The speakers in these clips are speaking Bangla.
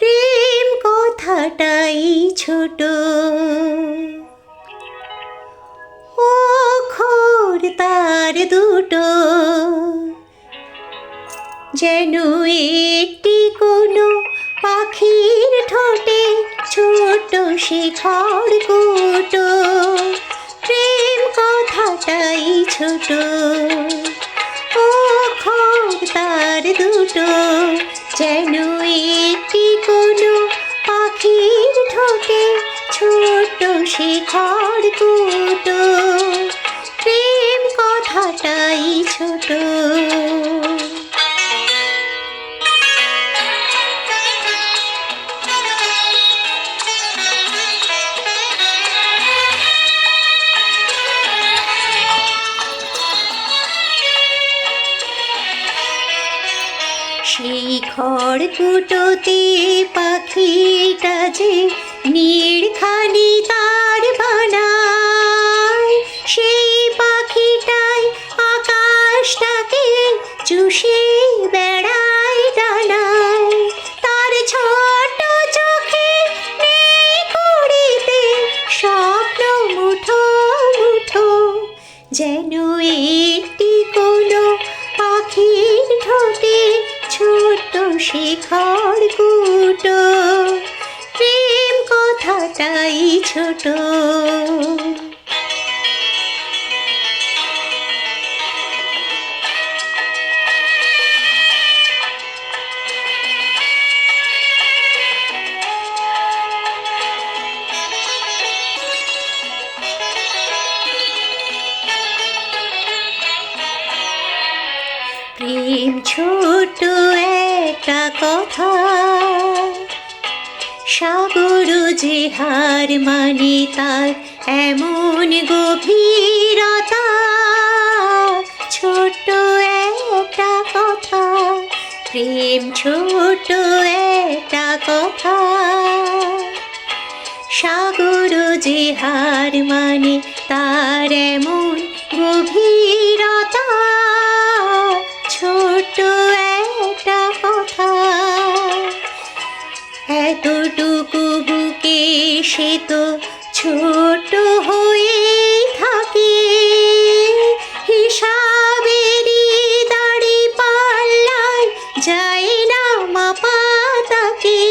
প্রেম কথাটাই ছোট, অক্ষর তার দুটো, যেন একটি কোনো পাখির ঠোঁটে ছোট শিখার কুটো। প্রেম কথাটাই ছোট, অক্ষর তার দুটো, যেন একটি কোনো পাখির ঠোঁটে ছোট শিখার কুটো। প্রেম কথাটাই ছোট। সেই খড়কুটোতে পাখিটা যে নীড়খানি তার বানায়, সেই পাখিটাই আকাশটাকে চুষে বেড়ায় ডানায়। তার ছোট চোখে নেই কুড়িতে স্বপ্ন মুঠো মুঠো, যেন একটি কোনো পাখির ঠোঁটে ছোট শিখার কুটো। প্রেম কথাটাই ছোট। প্রেম ছোট একটা কথা, সাগর যে হার মানে তার এমন গভীরতা। ছোট একটা কথা, প্রেম ছোট একটা কথা, সাগর যে হার মানে তার এমন গভীরতা। ছোট একটা কথা, এতটুকু বুকে সে তো ছোট হয়ে থাকে। হিসাবেরই দাড়ি পাল্লায় যায় না মাপা তাকে।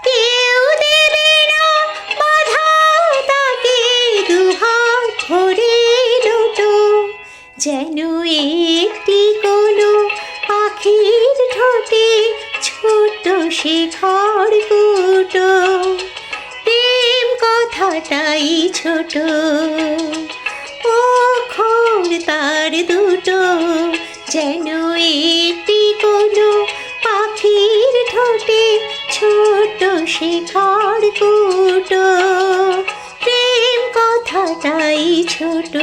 কেউ দেবে না বাধা তাকে দুহাত ভরে দুটো, যেন একটি কোনো পাখির ঠোঁটে ছোট শিখার কুটো। প্রেম কথাটাই ছোট, অক্ষর তার দুটো, যেন একটি কোনো পাখির ঠোঁটে ছোট শিখার কুটো। প্রেম কথাটাই ছোট।